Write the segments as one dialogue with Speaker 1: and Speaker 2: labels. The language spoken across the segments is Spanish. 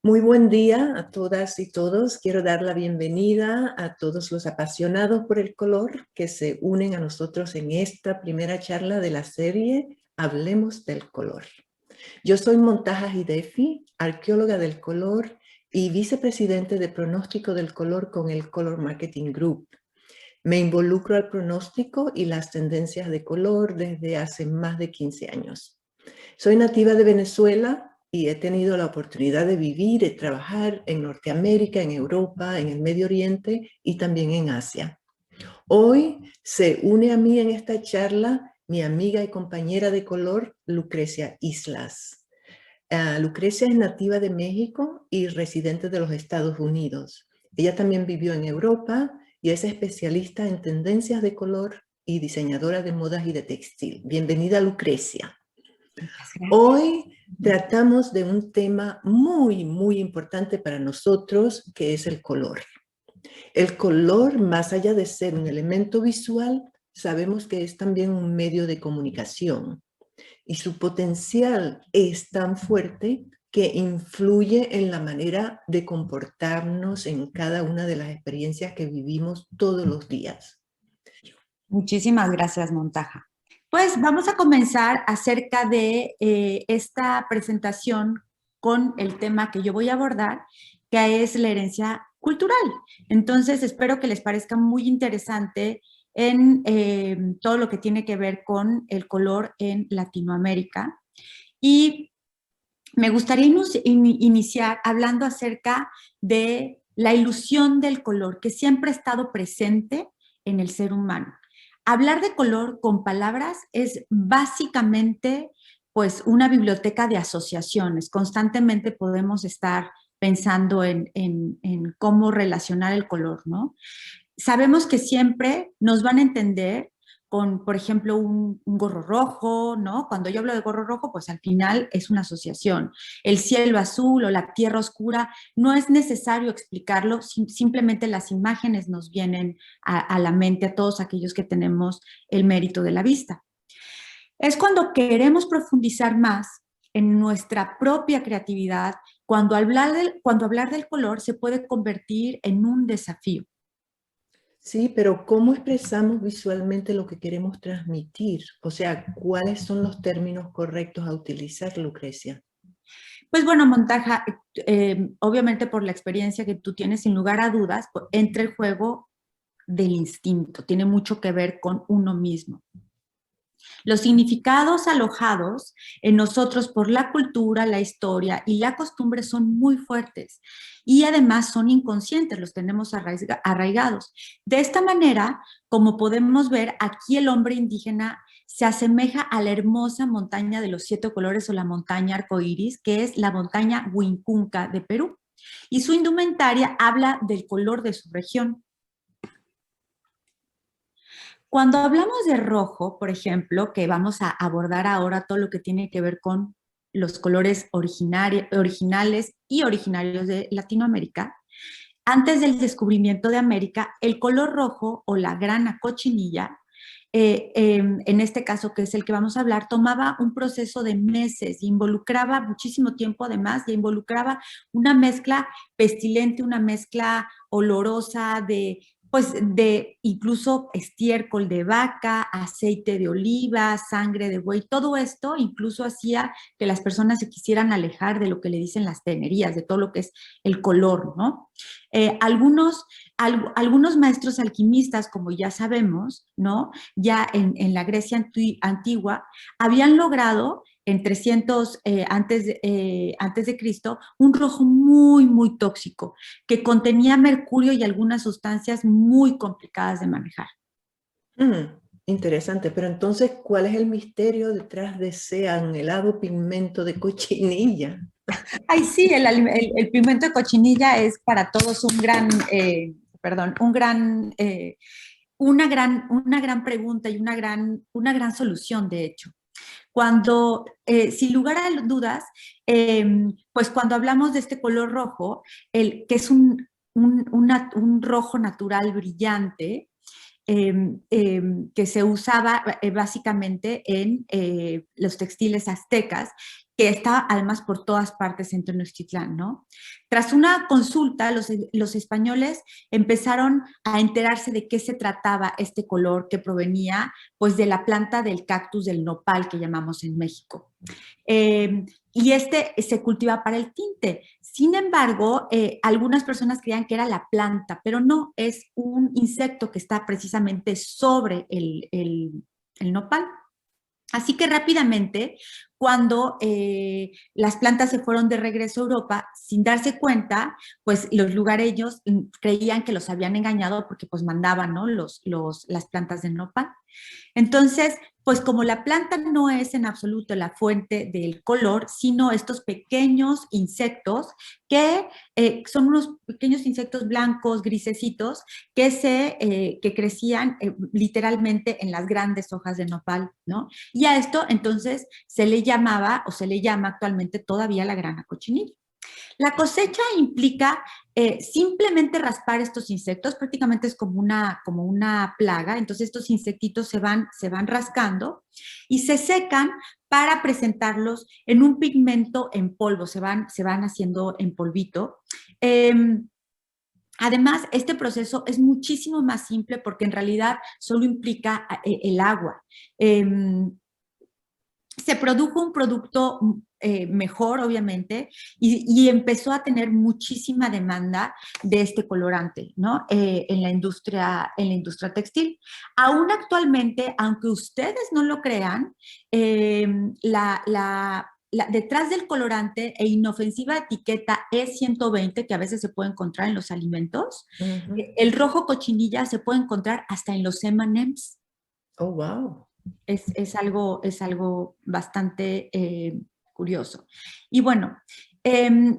Speaker 1: Muy buen día a todas y todos. Quiero dar la bienvenida a todos los apasionados por el color que se unen a nosotros en esta primera charla de la serie Hablemos del Color. Yo soy Montaja Hidefi, arqueóloga del color y vicepresidente de pronóstico del color con el Color Marketing Group. Me involucro al pronóstico y las tendencias de color desde hace más de 15 años. Soy nativa de Venezuela y he tenido la oportunidad de vivir y trabajar en Norteamérica, en Europa, en el Medio Oriente y también en Asia. Hoy se une a mí en esta charla mi amiga y compañera de color, Lucrecia Islas. Lucrecia es nativa de México y residente de los Estados Unidos. Ella también vivió en Europa y es especialista en tendencias de color y diseñadora de modas y de textil. Bienvenida, Lucrecia. Hoy tratamos de un tema muy importante para nosotros, que es el color. El color, más allá de ser un elemento visual, sabemos que es también un medio de comunicación y su potencial es tan fuerte que influye en la manera de comportarnos en cada una de las experiencias que vivimos todos los días.
Speaker 2: Muchísimas gracias, Montaja. Pues vamos a comenzar acerca de esta presentación con el tema que yo voy a abordar, que es la herencia cultural. Entonces, espero que les parezca muy interesante en todo lo que tiene que ver con el color en Latinoamérica. Y me gustaría iniciar hablando acerca de la ilusión del color, que siempre ha estado presente en el ser humano. Hablar de color con palabras es básicamente pues una biblioteca de asociaciones. Constantemente podemos estar pensando en cómo relacionar el color, ¿no? Sabemos que siempre nos van a entender con, por ejemplo, un gorro rojo, ¿no? Cuando yo hablo de gorro rojo, pues al final es una asociación. El cielo azul o la tierra oscura, no es necesario explicarlo, simplemente las imágenes nos vienen a la mente a todos aquellos que tenemos el mérito de la vista. Es cuando queremos profundizar más en nuestra propia creatividad, cuando hablar del color se puede convertir en un desafío.
Speaker 1: Sí, pero ¿cómo expresamos visualmente lo que queremos transmitir? O sea, ¿cuáles son los términos correctos a utilizar, Lucrecia?
Speaker 2: Pues bueno, Montaja, obviamente por la experiencia que tú tienes, sin lugar a dudas, entra el juego del instinto, tiene mucho que ver con uno mismo. Los significados alojados en nosotros por la cultura, la historia y la costumbre son muy fuertes y además son inconscientes, los tenemos arraigados. De esta manera, como podemos ver, aquí el hombre indígena se asemeja a la hermosa montaña de los 7 colores o la montaña arcoíris, que es la montaña Huincunca de Perú. Y su indumentaria habla del color de su región. Cuando hablamos de rojo, por ejemplo, que vamos a abordar ahora todo lo que tiene que ver con los colores originales y originarios de Latinoamérica, antes del descubrimiento de América, el color rojo o la grana cochinilla, en este caso que es el que vamos a hablar, tomaba un proceso de meses, involucraba muchísimo tiempo además, y involucraba una mezcla pestilente, una mezcla olorosa de incluso estiércol de vaca, aceite de oliva, sangre de buey, todo esto incluso hacía que las personas se quisieran alejar de lo que le dicen las tenerías, de todo lo que es el color, ¿no? Algunos maestros alquimistas, como ya sabemos, ¿no? Ya en la Grecia antigua, habían logrado en 300 antes de Cristo, un rojo muy tóxico, que contenía mercurio y algunas sustancias muy complicadas de manejar.
Speaker 1: Interesante, pero entonces, ¿cuál es el misterio detrás de ese anhelado pigmento de cochinilla?
Speaker 2: Ay, sí, el pigmento de cochinilla es para todos un gran, una gran pregunta y una gran solución, de hecho. Cuando, sin lugar a dudas, pues cuando hablamos de este color rojo, que es un rojo natural brillante, que se usaba básicamente en los textiles aztecas, que está además por todas partes en Tenochtitlán, ¿no? Tras una consulta, los españoles empezaron a enterarse de qué se trataba este color que provenía pues de la planta del cactus del nopal que llamamos en México. Y este se cultiva para el tinte. Sin embargo, algunas personas creían que era la planta, pero no, es un insecto que está precisamente sobre el nopal. Así que rápidamente, cuando las plantas se fueron de regreso a Europa, sin darse cuenta, pues los lugareños creían que los habían engañado porque pues mandaban, ¿no? Las plantas de nopal. Entonces, pues como la planta no es en absoluto la fuente del color, sino estos pequeños insectos que son unos pequeños insectos blancos, grisecitos, que crecían literalmente en las grandes hojas de nopal, ¿no? Y a esto entonces se le llamaba o se le llama actualmente todavía la grana cochinilla. La cosecha implica simplemente raspar estos insectos, prácticamente es como una plaga, entonces estos insectitos se van rascando y se secan para presentarlos en un pigmento en polvo, se van haciendo en polvito. Además, este proceso es muchísimo más simple porque en realidad solo implica el agua. Se produjo un producto mejor, obviamente, y empezó a tener muchísima demanda de este colorante, ¿no? En la industria textil. Aún actualmente, aunque ustedes no lo crean, detrás del colorante e inofensiva etiqueta E120, que a veces se puede encontrar en los alimentos, el rojo cochinilla se puede encontrar hasta en los M&M's.
Speaker 1: Oh, wow.
Speaker 2: Es algo bastante curioso. Y bueno,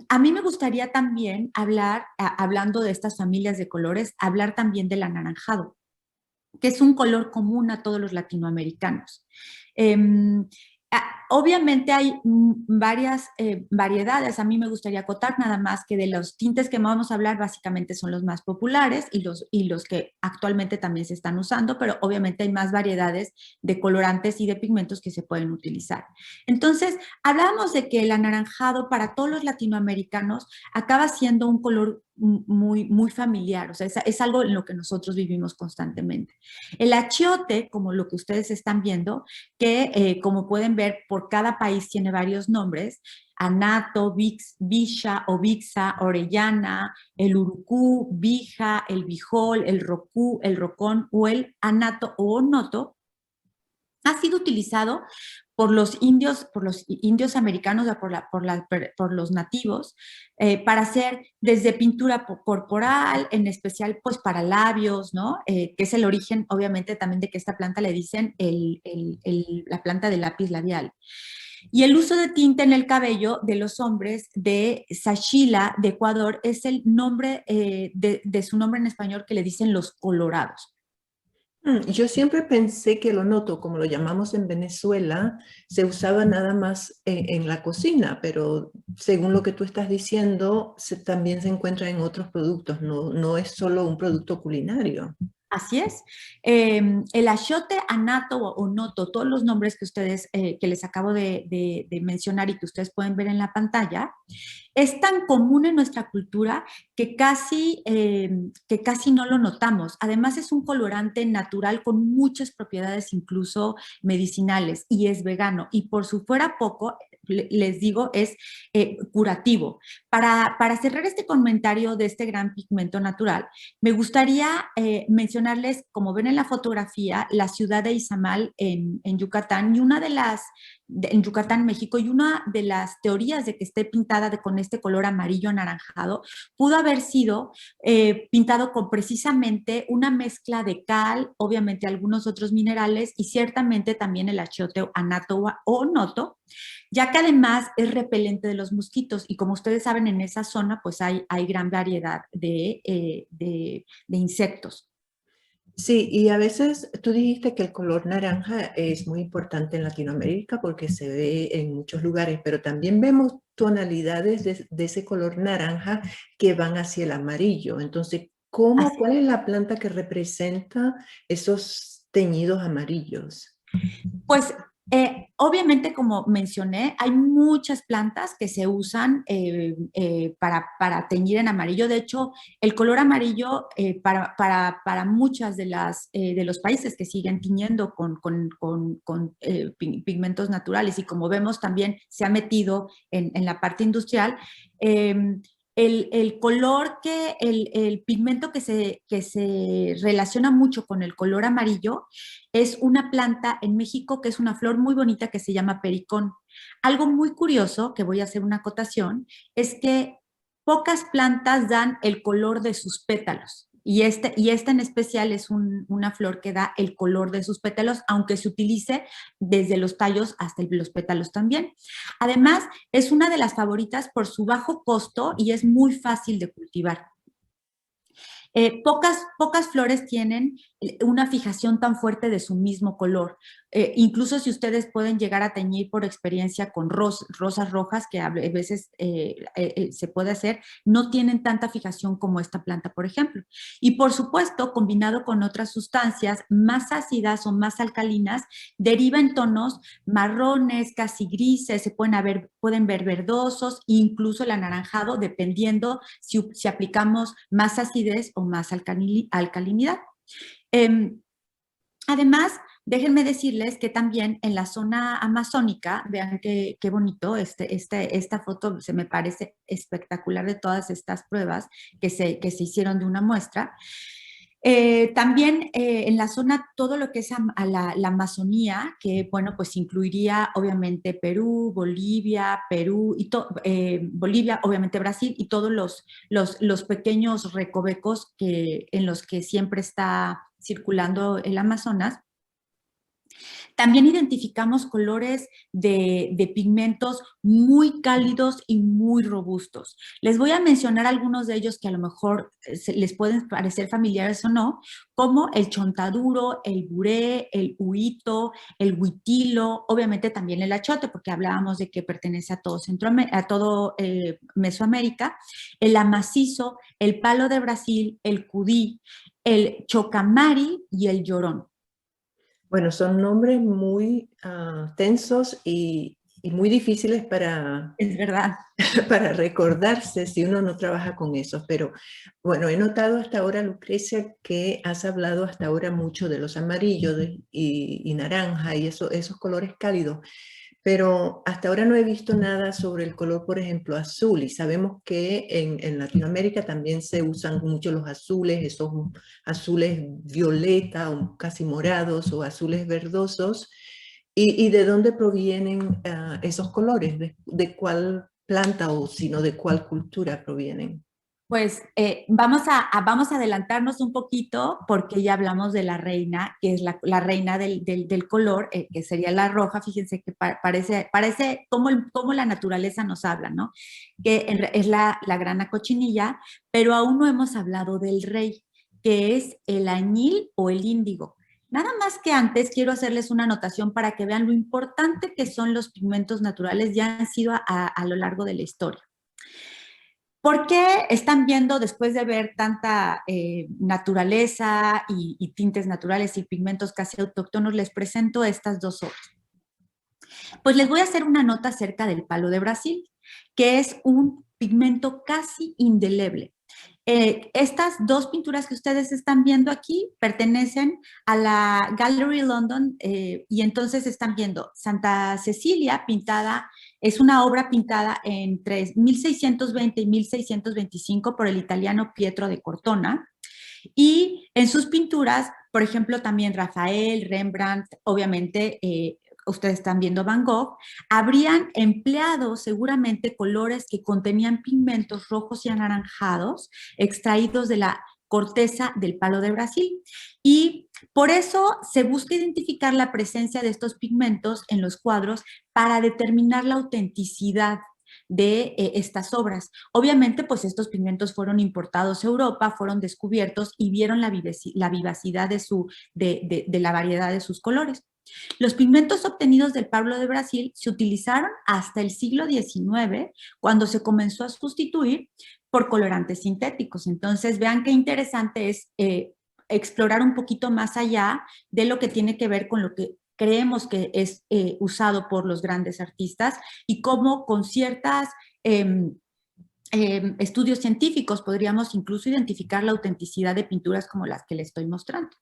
Speaker 2: a mí me gustaría también hablar, hablando de estas familias de colores, hablar también del anaranjado, que es un color común a todos los latinoamericanos. Obviamente hay varias variedades. A mí me gustaría acotar nada más que de los tintes que vamos a hablar básicamente son los más populares y los que actualmente también se están usando, pero obviamente hay más variedades de colorantes y de pigmentos que se pueden utilizar. Entonces, hablábamos de que el anaranjado para todos los latinoamericanos acaba siendo un color muy familiar, o sea, es algo en lo que nosotros vivimos constantemente. El achiote, como lo que ustedes están viendo, que como pueden ver, por cada país tiene varios nombres: anato, bisha o bixa, orellana, el urucú, bija, el bijol, el rocú, el rocón o el anato o onoto, ha sido utilizado por los indios americanos, por los nativos, para hacer desde pintura corporal, en especial pues para labios, ¿no? Que es el origen, obviamente, también de que esta planta le dicen la planta del lápiz labial. Y el uso de tinta en el cabello de los hombres de Sachila, de Ecuador, es el nombre de su nombre en español, que le dicen los colorados.
Speaker 1: Yo siempre pensé que el onoto, como lo llamamos en Venezuela, se usaba nada más en la cocina, pero según lo que tú estás diciendo, también se encuentra en otros productos, no es solo un producto culinario.
Speaker 2: Así es. El achiote, anato o onoto, todos los nombres que ustedes, que les acabo de mencionar y que ustedes pueden ver en la pantalla, es tan común en nuestra cultura que casi no lo notamos. Además, es un colorante natural con muchas propiedades, incluso medicinales, y es vegano. Y por si fuera poco, les digo, es curativo. Para cerrar este comentario de este gran pigmento natural, me gustaría mencionarles, como ven en la fotografía, la ciudad de Izamal en Yucatán, y en Yucatán, México, y una de las teorías de que esté pintada con este color amarillo anaranjado pudo haber sido pintado con precisamente una mezcla de cal, obviamente algunos otros minerales y ciertamente también el achiote, anato o onoto, ya que además es repelente de los mosquitos, y como ustedes saben, en esa zona pues hay gran variedad de insectos.
Speaker 1: Sí, y a veces tú dijiste que el color naranja es muy importante en Latinoamérica porque se ve en muchos lugares, pero también vemos tonalidades de ese color naranja que van hacia el amarillo. Entonces, ¿cuál es la planta que representa esos teñidos amarillos?
Speaker 2: Pues Obviamente, como mencioné, hay muchas plantas que se usan para teñir en amarillo. De hecho, el color amarillo para muchas de los países que siguen tiñendo con pigmentos naturales, y como vemos también se ha metido en la parte industrial, eh, el color el pigmento que se relaciona mucho con el color amarillo es una planta en México que es una flor muy bonita que se llama pericón. Algo muy curioso, que voy a hacer una acotación, es que pocas plantas dan el color de sus pétalos. Y esta en especial es una flor que da el color de sus pétalos, aunque se utilice desde los tallos hasta los pétalos también. Además, es una de las favoritas por su bajo costo y es muy fácil de cultivar. Pocas flores tienen una fijación tan fuerte de su mismo color. Incluso si ustedes pueden llegar a teñir por experiencia con rosas rojas, que a veces se puede hacer, no tienen tanta fijación como esta planta, por ejemplo. Y por supuesto, combinado con otras sustancias más ácidas o más alcalinas, deriva en tonos marrones, casi grises, pueden ver verdosos, incluso el anaranjado, dependiendo si aplicamos más acidez o más alcalinidad. Eh, Además, déjenme decirles que también en la zona amazónica, vean qué bonito, esta foto se me parece espectacular de todas estas pruebas que se hicieron de una muestra. También en la zona, todo lo que es la Amazonía, que bueno, pues incluiría obviamente Perú, Bolivia, Bolivia, obviamente Brasil y todos los pequeños recovecos en los que siempre está circulando el Amazonas. También identificamos colores de pigmentos muy cálidos y muy robustos. Les voy a mencionar algunos de ellos que a lo mejor les pueden parecer familiares o no, como el chontaduro, el buré, el huito, el huitilo, obviamente también el achote, porque hablábamos de que pertenece a todo Mesoamérica, el amacizo, el palo de Brasil, el cudí, el chocamari y el llorón.
Speaker 1: Bueno, son nombres muy tensos y muy difíciles
Speaker 2: Es verdad.
Speaker 1: para recordarse si uno no trabaja con eso. Pero bueno, he notado hasta ahora, Lucrecia, que has hablado hasta ahora mucho de los amarillos y naranja y esos colores cálidos. Pero hasta ahora no he visto nada sobre el color, por ejemplo, azul. Y sabemos que en Latinoamérica también se usan mucho los azules, esos azules violeta o casi morados o azules verdosos. ¿Y de dónde provienen esos colores? De cuál planta o sino de cuál cultura provienen?
Speaker 2: Pues vamos a adelantarnos un poquito porque ya hablamos de la reina, que es la reina del color, que sería la roja. Fíjense que parece como la naturaleza nos habla, ¿no? Es la grana cochinilla, pero aún no hemos hablado del rey, que es el añil o el índigo. Nada más que antes quiero hacerles una anotación para que vean lo importante que son los pigmentos naturales, ya han sido a lo largo de la historia. ¿Por qué están viendo, después de ver tanta naturaleza y tintes naturales y pigmentos casi autóctonos, les presento estas dos obras? Pues les voy a hacer una nota acerca del palo de Brasil, que es un pigmento casi indeleble. Estas dos pinturas que ustedes están viendo aquí pertenecen a la Gallery London y entonces están viendo Santa Cecilia pintada, es una obra pintada entre 1620 y 1625 por el italiano Pietro de Cortona. Y en sus pinturas, por ejemplo, también Rafael, Rembrandt, obviamente ustedes están viendo Van Gogh, habrían empleado seguramente colores que contenían pigmentos rojos y anaranjados extraídos de la corteza del palo de Brasil. Y por eso se busca identificar la presencia de estos pigmentos en los cuadros para determinar la autenticidad de estas obras. Obviamente, pues estos pigmentos fueron importados a Europa, fueron descubiertos y vieron la vivacidad de la variedad de sus colores. Los pigmentos obtenidos del palo de Brasil se utilizaron hasta el siglo XIX, cuando se comenzó a sustituir por colorantes sintéticos. Entonces, vean qué interesante es explorar un poquito más allá de lo que tiene que ver con lo que creemos que es usado por los grandes artistas y cómo con ciertas estudios científicos podríamos incluso identificar la autenticidad de pinturas como las que le estoy mostrando.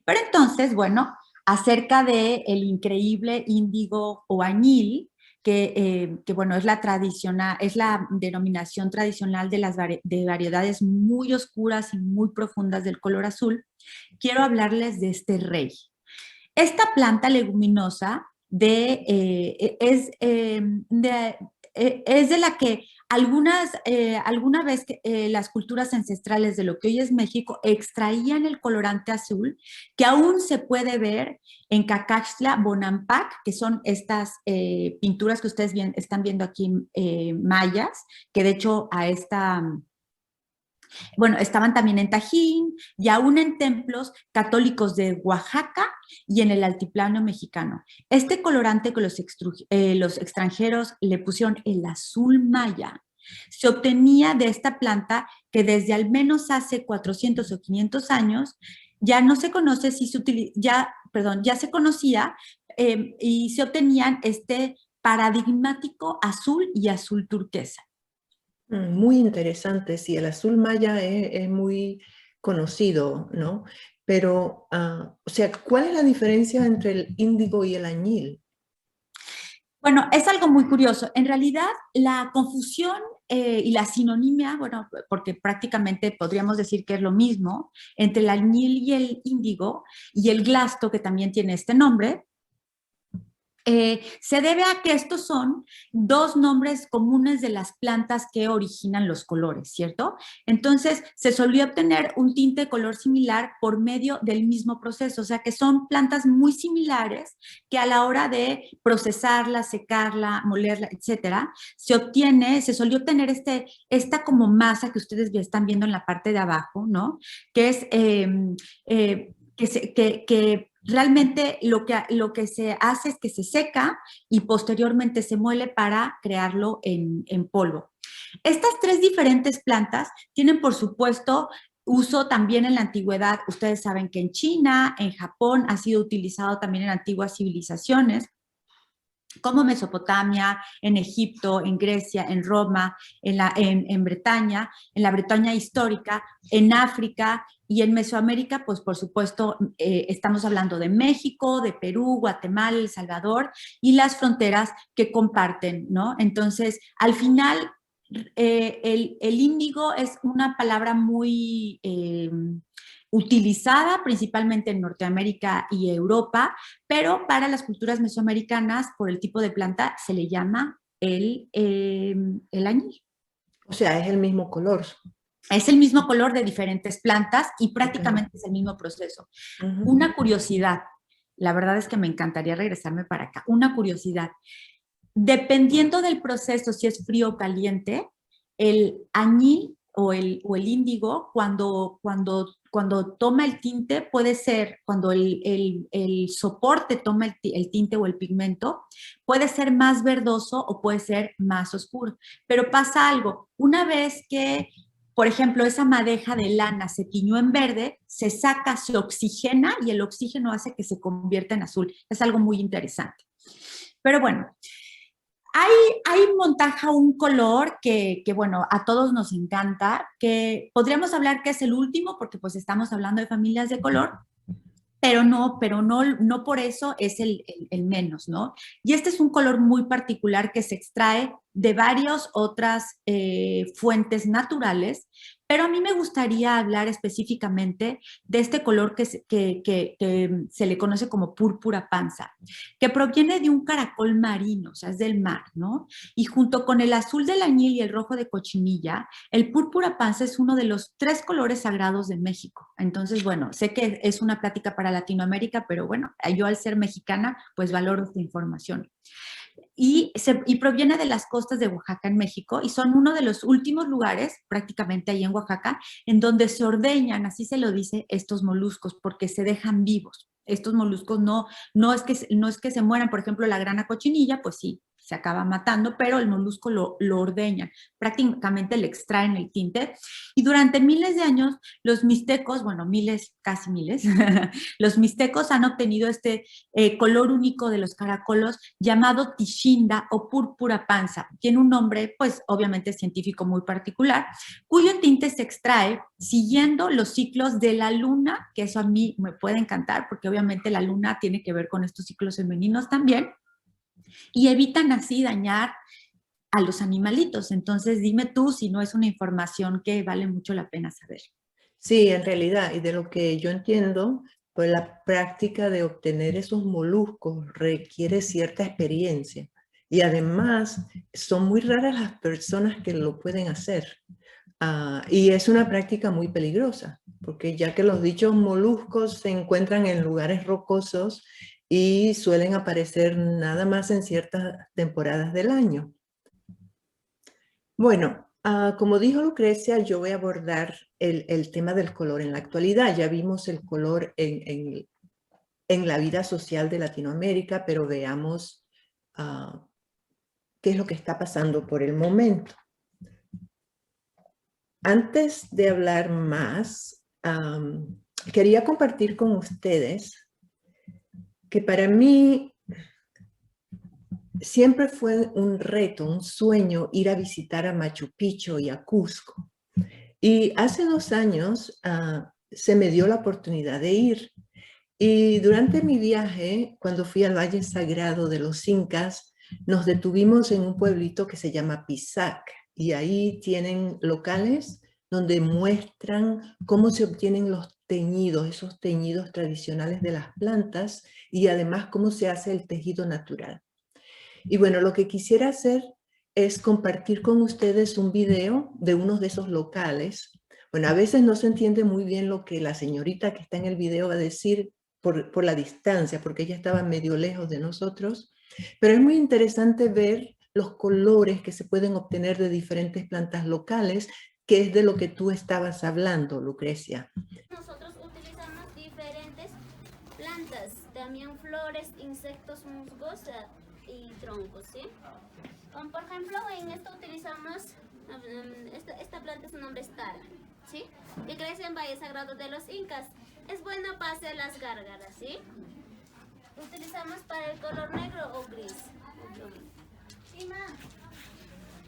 Speaker 2: Pero entonces, bueno, acerca del increíble índigo o añil, que bueno, es la tradicional, es la denominación tradicional de las de variedades muy oscuras y muy profundas del color azul, quiero hablarles de este rey. Esta planta leguminosa es de la que alguna vez las culturas ancestrales de lo que hoy es México extraían el colorante azul, que aún se puede ver en Cacaxtla, Bonampak, que son estas pinturas que ustedes están viendo aquí, mayas, que de hecho bueno, estaban también en Tajín y aún en templos católicos de Oaxaca y en el altiplano mexicano. Este colorante que los extranjeros le pusieron el azul maya se obtenía de esta planta que desde al menos hace 400 o 500 años ya no se conoce si ya se conocía y se obtenían este paradigmático azul y azul turquesa.
Speaker 1: Muy interesante, sí, el azul maya es muy conocido, ¿no? Pero, o sea, ¿cuál es la diferencia entre el índigo y el añil?
Speaker 2: Bueno, es algo muy curioso. En realidad, la confusión y la sinonimia, bueno, porque prácticamente podríamos decir que es lo mismo, entre el añil y el índigo, y el glasto, que también tiene este nombre, se debe a que estos son dos nombres comunes de las plantas que originan los colores, ¿cierto? Entonces, se solía obtener un tinte de color similar por medio del mismo proceso, o sea que son plantas muy similares que a la hora de procesarla, secarla, molerla, etcétera, se solía obtener esta como masa que ustedes están viendo en la parte de abajo, ¿no? Que es que realmente lo que se hace es que se seca y posteriormente se muele para crearlo en polvo. Estas tres diferentes plantas tienen, por supuesto, uso también en la antigüedad. Ustedes saben que en China, en Japón, ha sido utilizado también en antiguas civilizaciones, como Mesopotamia, en Egipto, en Grecia, en Roma, en Bretaña, en la Bretaña histórica, en África y en Mesoamérica, pues por supuesto estamos hablando de México, de Perú, Guatemala, El Salvador y las fronteras que comparten, ¿no? Entonces, al final, el índigo es una palabra muy utilizada principalmente en Norteamérica y Europa, pero para las culturas mesoamericanas, por el tipo de planta, se le llama el añil.
Speaker 1: O sea, es el mismo color.
Speaker 2: Es el mismo color de diferentes plantas y prácticamente
Speaker 1: Okay.
Speaker 2: es el mismo proceso. Una curiosidad, la verdad es que me encantaría regresarme para acá. Una curiosidad, dependiendo del proceso, si es frío o caliente, el añil o el índigo, cuando toma el tinte, puede ser, cuando el soporte toma el tinte o el pigmento, puede ser más verdoso o puede ser más oscuro. Pero pasa algo, una vez que, por ejemplo, esa madeja de lana se tiñó en verde, se saca, se oxigena y el oxígeno hace que se convierta en azul. Es algo muy interesante. Pero bueno, hay Montaja un color que, bueno, a todos nos encanta, que podríamos hablar que es el último, porque pues estamos hablando de familias de color, pero no por eso es el menos, ¿no? Y este es un color muy particular que se extrae de varias otras fuentes naturales, pero a mí me gustaría hablar específicamente de este color que se le conoce como púrpura panza, que proviene de un caracol marino, o sea, es del mar, ¿no? Y junto con el azul del añil y el rojo de cochinilla, el púrpura panza es uno de los 3 colores sagrados de México. Entonces, bueno, sé que es una plática para Latinoamérica, pero bueno, yo al ser mexicana, pues valoro esta información. Y proviene de las costas de Oaxaca en México y son uno de los últimos lugares, prácticamente ahí en Oaxaca, en donde se ordeñan, así se lo dice, estos moluscos, porque se dejan vivos. Estos moluscos no es que se mueran, por ejemplo, la grana cochinilla, pues sí, se acaba matando, pero el molusco lo ordeñan, prácticamente le extraen el tinte. Y durante miles de años, los mixtecos, bueno, miles, casi miles, los mixtecos han obtenido este color único de los caracolos llamado tishinda o púrpura panza. Tiene un nombre, pues, obviamente científico muy particular, cuyo tinte se extrae siguiendo los ciclos de la luna, que eso a mí me puede encantar, porque obviamente la luna tiene que ver con estos ciclos femeninos también, y evitan así dañar a los animalitos. Entonces, dime tú si no es una información que vale mucho la pena saber.
Speaker 1: Sí, en realidad, y de lo que yo entiendo, pues la práctica de obtener esos moluscos requiere cierta experiencia. Y además, son muy raras las personas que lo pueden hacer. Y es una práctica muy peligrosa, porque ya que los dichos moluscos se encuentran en lugares rocosos y suelen aparecer nada más en ciertas temporadas del año. Bueno, como dijo Lucrecia, yo voy a abordar el tema del color en la actualidad. Ya vimos el color en la vida social de Latinoamérica, pero veamos qué es lo que está pasando por el momento. Antes de hablar más, quería compartir con ustedes que para mí siempre fue un reto, un sueño ir a visitar a Machu Picchu y a Cusco. Y hace 2 años se me dio la oportunidad de ir. Y durante mi viaje, cuando fui al Valle Sagrado de los Incas, nos detuvimos en un pueblito que se llama Pisac. Y ahí tienen locales donde muestran cómo se obtienen los teñidos, esos teñidos tradicionales de las plantas y además cómo se hace el tejido natural. Y bueno, lo que quisiera hacer es compartir con ustedes un video de uno de esos locales. Bueno, a veces no se entiende muy bien lo que la señorita que está en el video va a decir por la distancia, porque ella estaba medio lejos de nosotros, pero es muy interesante ver los colores que se pueden obtener de diferentes plantas locales, que es de lo que tú estabas hablando, Lucrecia.
Speaker 3: Nosotros utilizamos diferentes plantas, también flores, insectos, musgos y troncos, ¿sí? Como por ejemplo, en esto utilizamos, esta planta su nombre es tara, ¿sí? Que crece en Valle Sagrado de los Incas. Es bueno para hacer las gárgaras, ¿sí? Utilizamos para el color negro o gris.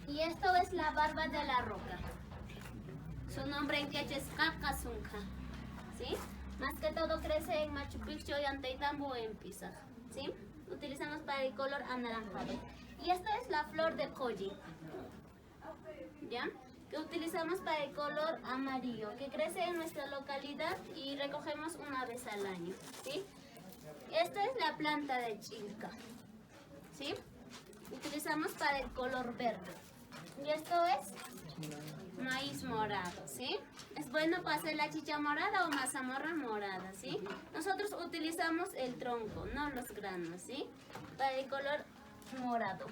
Speaker 3: Y esto es la barba de la roca. Su nombre en quechua es Cacasunca, ¿sí? Más que todo crece en Machu Picchu y Anteitambo en Pisac, ¿sí? Utilizamos para el color anaranjado. Y esta es la flor de koji, ¿ya? Que utilizamos para el color amarillo, que crece en nuestra localidad y recogemos una vez al año, ¿sí? Esta es la planta de chilca, ¿sí? Utilizamos para el color verde. Y esto es maíz morado, ¿sí? Es bueno para hacer la chicha morada o mazamorra morada, ¿sí? Nosotros utilizamos el tronco, no los granos, ¿sí? Para el color morado.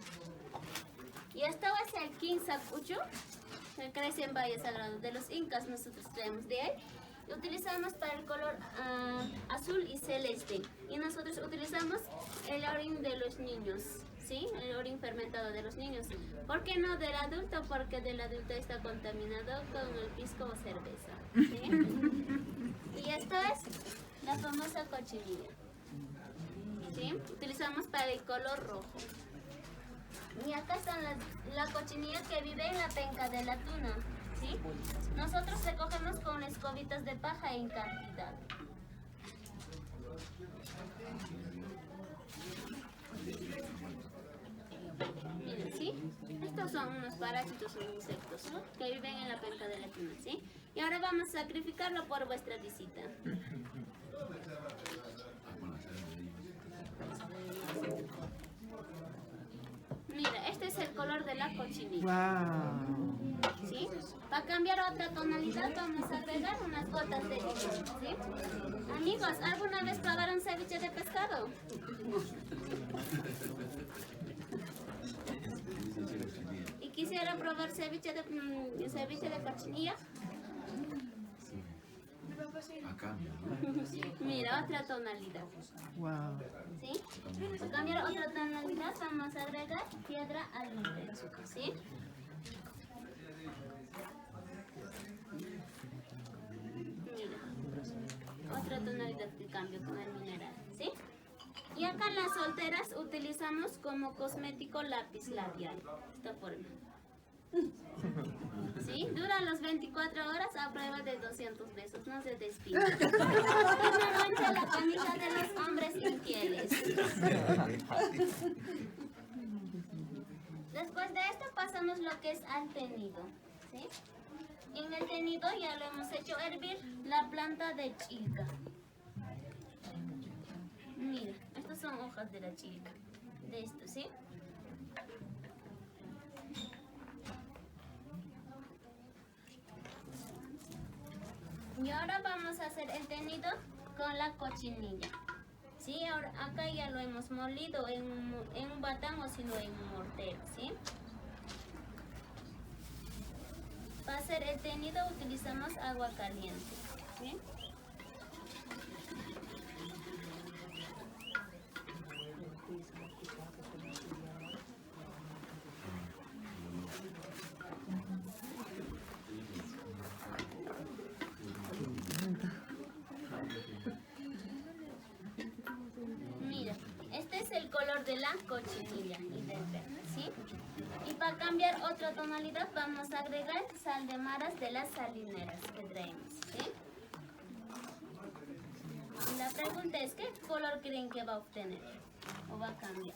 Speaker 3: Y esto es el quinzacucho, que crece en Valle Sagrado de los Incas, nosotros traemos de ahí. Y utilizamos para el color azul y celeste. Y nosotros utilizamos el orín de los niños, ¿sí? El orín fermentado de los niños. ¿Por qué no del adulto? Porque del adulto está contaminado con el pisco o cerveza, ¿sí? Y esto es la famosa cochinilla, ¿sí? Utilizamos para el color rojo. Y acá están la cochinilla que vive en la penca de la tuna, ¿sí? Nosotros recogemos con escobitas de paja en cantidad. Miren, ¿sí? Estos son unos parásitos o insectos, ¿no? Que viven en la penca de la tuna, ¿sí? Y ahora vamos a sacrificarlo por vuestra visita. Mira, este es el color de la cochinilla.
Speaker 2: Wow.
Speaker 3: ¿Sí? Para cambiar otra tonalidad vamos a agregar unas gotas de limón, ¿sí? Amigos, ¿alguna vez probaron ceviche de pescado? ¿Y quisieran probar ceviche de cochinilla? Mira, otra tonalidad.
Speaker 4: Wow.
Speaker 3: ¿Sí? Para cambiar otra tonalidad vamos a agregar piedra alumbre. ¿Sí? Mira, otra tonalidad que cambio con el mineral. ¿Sí? Y acá las solteras utilizamos como cosmético lápiz labial. Esta forma. ¿Sí? Dura las 24 horas a prueba de 200 pesos. No se despide. No mancha la camisa de los hombres infieles. Después de esto pasamos lo que es al tenido. ¿Sí? En el tenido ya lo hemos hecho hervir la planta de chilca. Mira, estas son hojas de la chilca. De esto, ¿sí? Y ahora vamos a hacer el tenido con la cochinilla. Sí, ahora acá ya lo hemos molido en un batán o si no en un mortero, ¿sí? Para hacer el tenido utilizamos agua caliente, ¿sí? Mira, este es el color de la cochinilla y del verde, ¿sí? Y para cambiar otra tonalidad vamos a agregar sal de maras de las salineras que traemos, ¿sí? Y la pregunta es, ¿qué color creen que va a obtener? ¿O va a cambiar?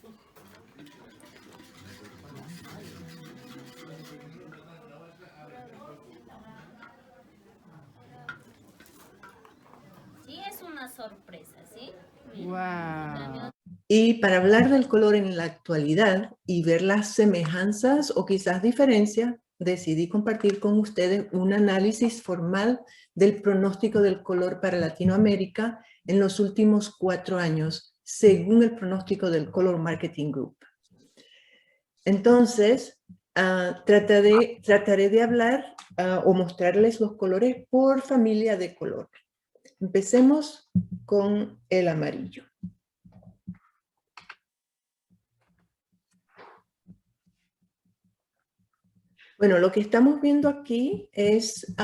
Speaker 3: Sí, es una sorpresa, ¿sí? Mira,
Speaker 4: Wow.
Speaker 1: Y para hablar del color en la actualidad y ver las semejanzas o quizás diferencias, decidí compartir con ustedes un análisis formal del pronóstico del color para Latinoamérica en los últimos 4 años, según el pronóstico del Color Marketing Group. Entonces, trataré de hablar o mostrarles los colores por familia de color. Empecemos con el amarillo. Bueno, lo que estamos viendo aquí es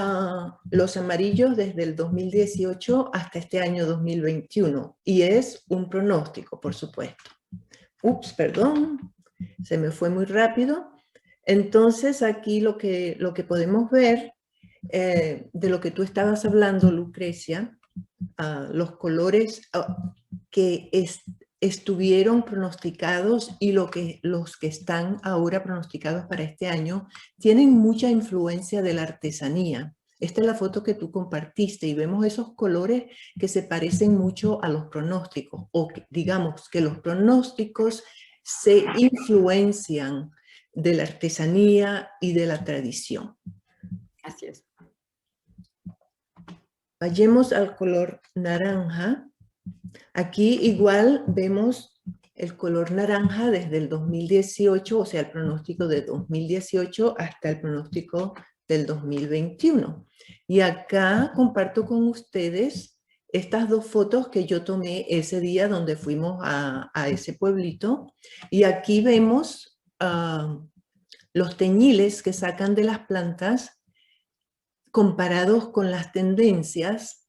Speaker 1: los amarillos desde el 2018 hasta este año 2021 y es un pronóstico, por supuesto. Ups, perdón, se me fue muy rápido. Entonces aquí lo que podemos ver de lo que tú estabas hablando, Lucrecia, los colores que estuvieron pronosticados y los que están ahora pronosticados para este año tienen mucha influencia de la artesanía. Esta es la foto que tú compartiste y vemos esos colores que se parecen mucho a los pronósticos o que, digamos que los pronósticos se influencian de la artesanía y de la tradición.
Speaker 2: Así es.
Speaker 1: Vayamos al color naranja. Aquí igual vemos el color naranja desde el 2018, o sea, el pronóstico de 2018 hasta el pronóstico del 2021. Y acá comparto con ustedes estas dos fotos que yo tomé ese día donde fuimos a ese pueblito. Y aquí vemos los teñiles que sacan de las plantas comparados con las tendencias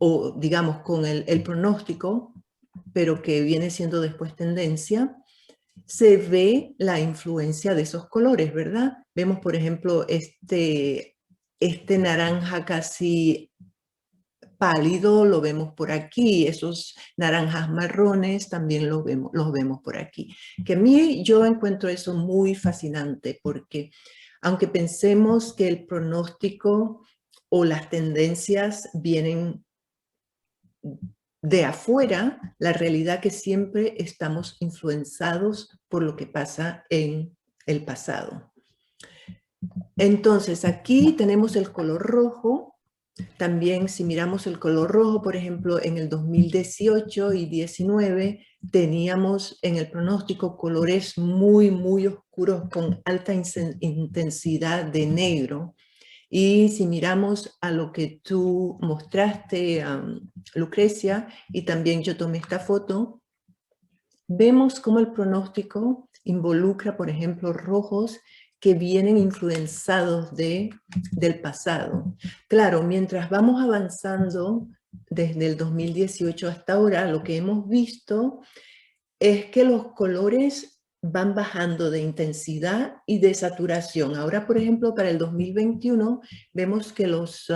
Speaker 1: o digamos con el pronóstico, pero que viene siendo después tendencia, se ve la influencia de esos colores, ¿verdad? Vemos, por ejemplo, este naranja casi pálido, lo vemos por aquí, esos naranjas marrones también los vemos por aquí. Que a mí yo encuentro eso muy fascinante porque aunque pensemos que el pronóstico o las tendencias vienen de afuera, la realidad que siempre estamos influenciados por lo que pasa en el pasado. Entonces, aquí tenemos el color rojo. También, si miramos el color rojo, por ejemplo, en el 2018 y 19, teníamos en el pronóstico colores muy, muy oscuros con alta intensidad de negro. Y si miramos a lo que tú mostraste, Lucrecia, y también yo tomé esta foto, vemos cómo el pronóstico involucra, por ejemplo, rojos que vienen influenciados del pasado. Claro, mientras vamos avanzando desde el 2018 hasta ahora, lo que hemos visto es que los colores van bajando de intensidad y de saturación. Ahora, por ejemplo, para el 2021 vemos que los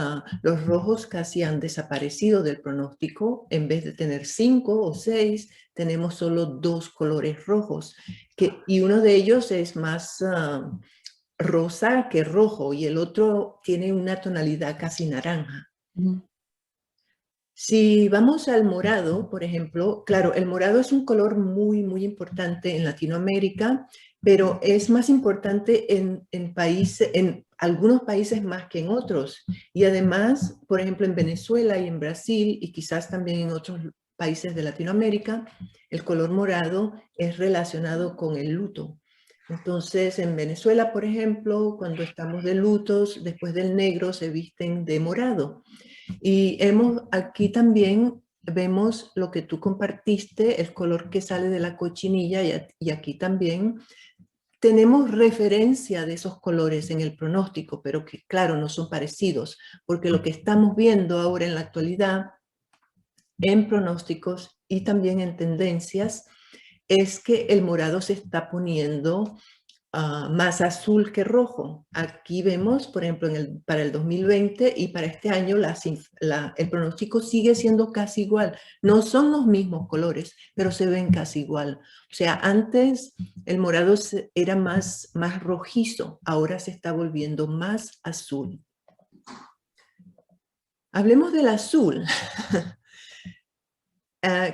Speaker 1: rojos casi han desaparecido del pronóstico. En vez de tener 5 o 6, tenemos solo 2 colores rojos. Y uno de ellos es más rosa que rojo y el otro tiene una tonalidad casi naranja. Si vamos al morado, por ejemplo, claro, el morado es un color muy, muy importante en Latinoamérica, pero es más importante en algunos países más que en otros. Y además, por ejemplo, en Venezuela y en Brasil, y quizás también en otros países de Latinoamérica, el color morado es relacionado con el luto. Entonces, en Venezuela, por ejemplo, cuando estamos de lutos, después del negro se visten de morado. Y aquí también vemos lo que tú compartiste, el color que sale de la cochinilla, y aquí también tenemos referencia de esos colores en el pronóstico, pero que claro, no son parecidos, porque lo que estamos viendo ahora en la actualidad, en pronósticos y también en tendencias, es que el morado se está poniendo más azul que rojo. Aquí vemos, por ejemplo, para el 2020 y para este año, el pronóstico sigue siendo casi igual. No son los mismos colores, pero se ven casi igual. O sea, antes el morado era más rojizo, ahora se está volviendo más azul. Hablemos del azul.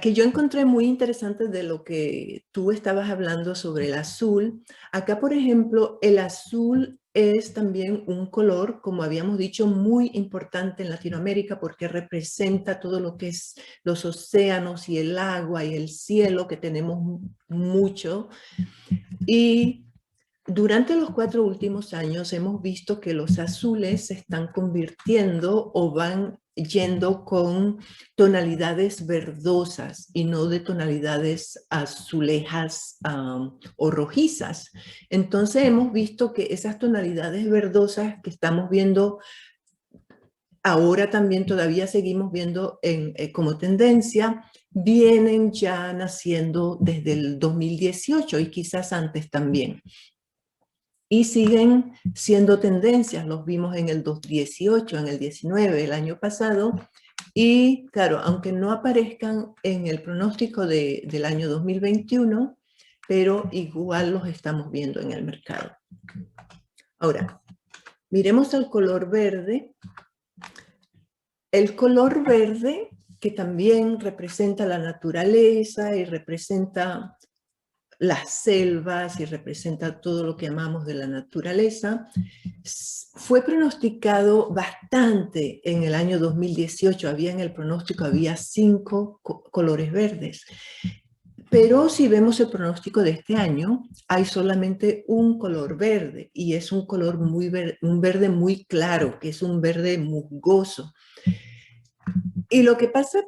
Speaker 1: Que yo encontré muy interesante de lo que tú estabas hablando sobre el azul. Acá, por ejemplo, el azul es también un color, como habíamos dicho, muy importante en Latinoamérica porque representa todo lo que es los océanos y el agua y el cielo, que tenemos mucho. Y durante los 4 últimos años hemos visto que los azules se están convirtiendo o van yendo con tonalidades verdosas y no de tonalidades azulejas o rojizas. Entonces hemos visto que esas tonalidades verdosas que estamos viendo ahora también todavía seguimos viendo como tendencia, vienen ya naciendo desde el 2018 y quizás antes también. Y siguen siendo tendencias, los vimos en el 2018, en el 19, el año pasado, y claro, aunque no aparezcan en el pronóstico del año 2021, pero igual los estamos viendo en el mercado. Ahora, miremos al color verde. El color verde, que también representa la naturaleza y representa las selvas y representa todo lo que amamos de la naturaleza, fue pronosticado bastante en el año 2018. En el pronóstico había 5 colores verdes. Pero si vemos el pronóstico de este año, hay solamente un color verde y es un color un verde muy claro, que es un verde musgoso. Y lo que pasa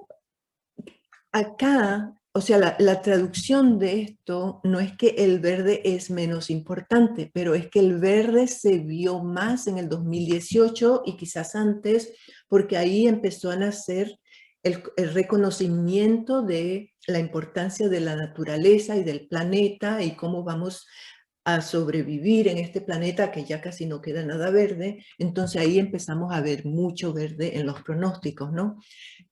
Speaker 1: acá, o sea, la traducción de esto no es que el verde es menos importante, pero es que el verde se vio más en el 2018 y quizás antes, porque ahí empezó a nacer el reconocimiento de la importancia de la naturaleza y del planeta y cómo vamos a sobrevivir en este planeta que ya casi no queda nada verde. Entonces ahí empezamos a ver mucho verde en los pronósticos, ¿no?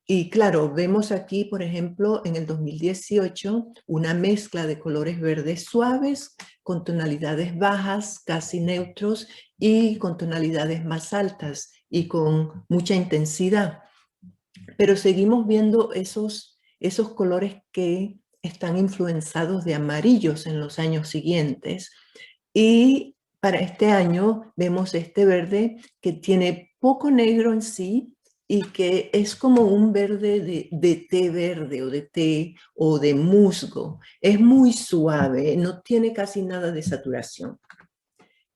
Speaker 1: Y claro, vemos aquí, por ejemplo, en el 2018, una mezcla de colores verdes suaves con tonalidades bajas, casi neutros, y con tonalidades más altas y con mucha intensidad. Pero seguimos viendo esos colores que están influenciados de amarillos en los años siguientes. Y para este año vemos este verde que tiene poco negro en sí, y que es como un verde de té verde o de té o de musgo. Es muy suave, no tiene casi nada de saturación.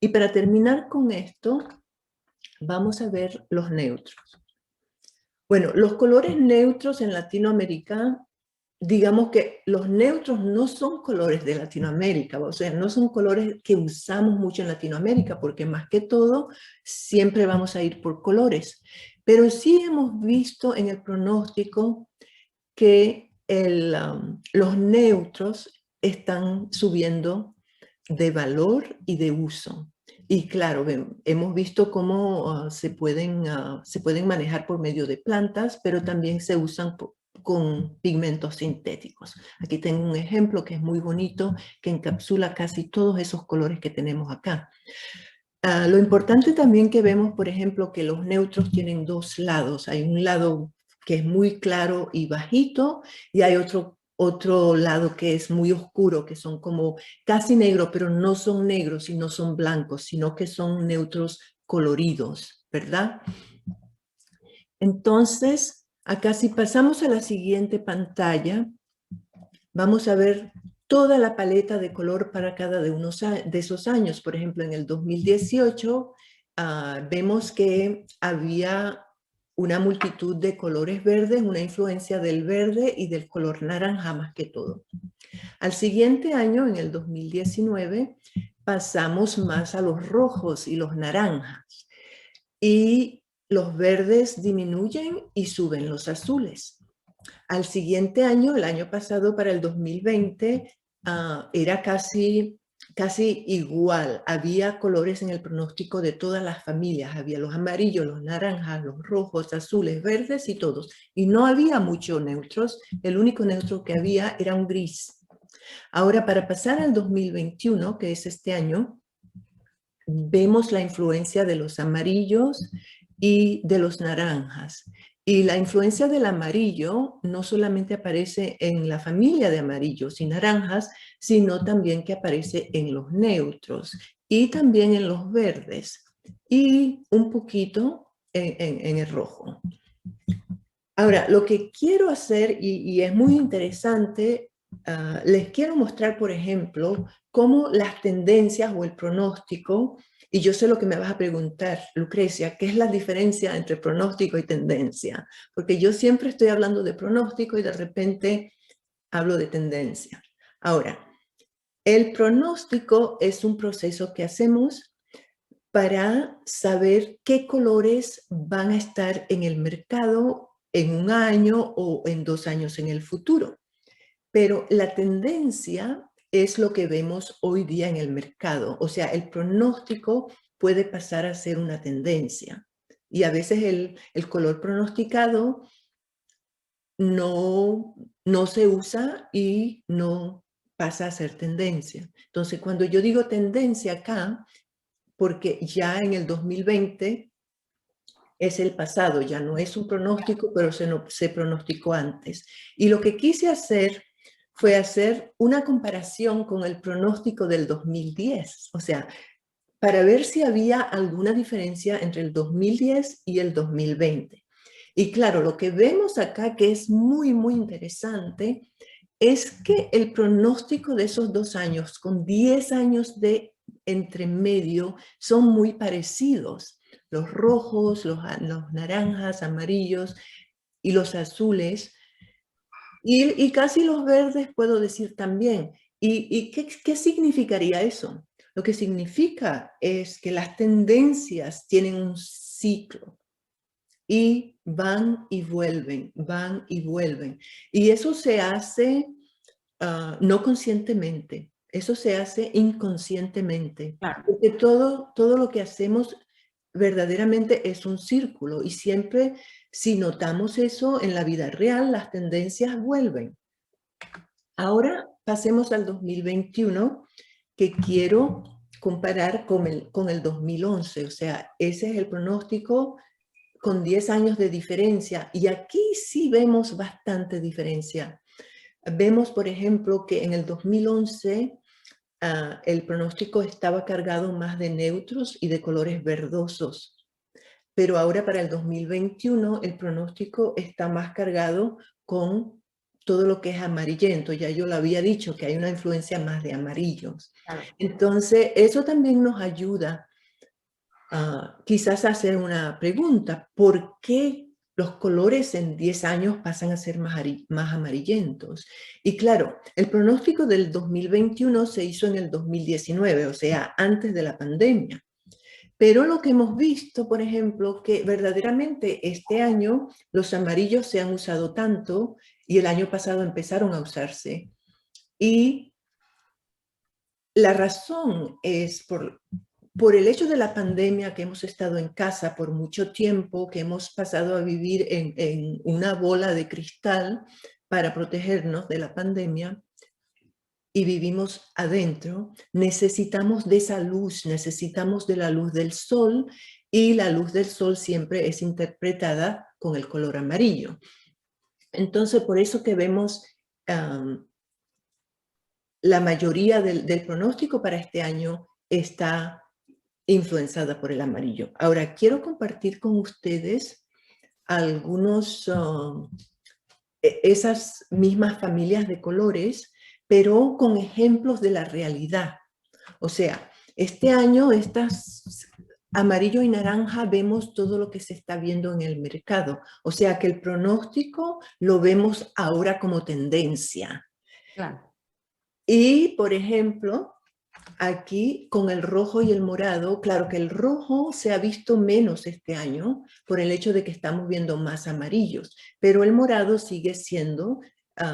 Speaker 1: Y para terminar con esto, vamos a ver los neutros. Bueno, los colores neutros en Latinoamérica, digamos que los neutros no son colores de Latinoamérica, o sea, no son colores que usamos mucho en Latinoamérica, porque más que todo siempre vamos a ir por colores. Pero sí hemos visto en el pronóstico que los neutros están subiendo de valor y de uso. Y claro, hemos visto cómo se pueden manejar por medio de plantas, pero también se usan con pigmentos sintéticos. Aquí tengo un ejemplo que es muy bonito, que encapsula casi todos esos colores que tenemos acá. Lo importante también que vemos, por ejemplo, que los neutros tienen dos lados. Hay un lado que es muy claro y bajito, y hay otro lado que es muy oscuro, que son como casi negros, pero no son negros, sino son blancos, sino que son neutros coloridos, ¿verdad? Entonces, acá si pasamos a la siguiente pantalla, vamos a ver toda la paleta de color para cada de esos años. Por ejemplo, en el 2018 vemos que había una multitud de colores verdes, una influencia del verde y del color naranja más que todo. Al siguiente año, en el 2019, pasamos más a los rojos y los naranjas. Y los verdes disminuyen y suben los azules. Al siguiente año, el año pasado para el 2020, era casi igual. Había colores en el pronóstico de todas las familias. Había los amarillos, los naranjas, los rojos, azules, verdes y todos. Y no había muchos neutros. El único neutro que había era un gris. Ahora, para pasar al 2021, que es este año, vemos la influencia de los amarillos y de los naranjas. Y la influencia del amarillo no solamente aparece en la familia de amarillos y naranjas, sino también que aparece en los neutros y también en los verdes y un poquito en el rojo. Ahora, lo que quiero hacer, y es muy interesante, les quiero mostrar, por ejemplo, cómo las tendencias o el pronóstico, y yo sé lo que me vas a preguntar, Lucrecia, ¿qué es la diferencia entre pronóstico y tendencia? Porque yo siempre estoy hablando de pronóstico y de repente hablo de tendencia. Ahora, el pronóstico es un proceso que hacemos para saber qué colores van a estar en el mercado en un año o en 2 años en el futuro. Pero la tendencia es lo que vemos hoy día en el mercado. O sea, el pronóstico puede pasar a ser una tendencia. Y a veces el color pronosticado no se usa y no pasa a ser tendencia. Entonces, cuando yo digo tendencia acá, porque ya en el 2020 es el pasado, ya no es un pronóstico, pero se pronosticó antes. Y lo que quise hacer fue hacer una comparación con el pronóstico del 2010, o sea, para ver si había alguna diferencia entre el 2010 y el 2020. Y claro, lo que vemos acá, que es muy, muy interesante, es que el pronóstico de esos 2 años, con 10 años de entre medio, son muy parecidos. Los rojos, los naranjas, amarillos y los azules, y casi los verdes puedo decir también. ¿Y qué significaría eso? Lo que significa es que las tendencias tienen un ciclo y van y vuelven, van y vuelven. Y eso se hace no conscientemente, eso se hace inconscientemente.
Speaker 2: Claro.
Speaker 1: Porque todo lo que hacemos verdaderamente es un círculo y siempre si notamos eso en la vida real, las tendencias vuelven. Ahora pasemos al 2021, que quiero comparar con el 2011, o sea, ese es el pronóstico con 10 años de diferencia, y aquí sí vemos bastante diferencia. Vemos, por ejemplo, que en el 2011 el pronóstico estaba cargado más de neutros y de colores verdosos, pero ahora para el 2021 el pronóstico está más cargado con todo lo que es amarillento. Ya yo lo había dicho, que hay una influencia más de amarillos.
Speaker 2: Claro.
Speaker 1: Entonces, eso también nos ayuda quizás hacer una pregunta: ¿por qué los colores en 10 años pasan a ser más amarillentos? Y claro, el pronóstico del 2021 se hizo en el 2019, o sea, antes de la pandemia. Pero lo que hemos visto, por ejemplo, que verdaderamente este año los amarillos se han usado tanto y el año pasado empezaron a usarse. Y la razón es por el hecho de la pandemia, que hemos estado en casa por mucho tiempo, que hemos pasado a vivir en una bola de cristal para protegernos de la pandemia, y vivimos adentro, necesitamos de esa luz, necesitamos de la luz del sol, y la luz del sol siempre es interpretada con el color amarillo. Entonces, por eso que vemos la mayoría del pronóstico para este año está influenciada por el amarillo. Ahora, quiero compartir con ustedes algunos, esas mismas familias de colores, pero con ejemplos de la realidad. O sea, este año, estas amarillo y naranja, vemos todo lo que se está viendo en el mercado. O sea, que el pronóstico lo vemos ahora como tendencia.
Speaker 2: Claro.
Speaker 1: Y, por ejemplo, aquí con el rojo y el morado, claro que el rojo se ha visto menos este año por el hecho de que estamos viendo más amarillos, pero el morado sigue siendo,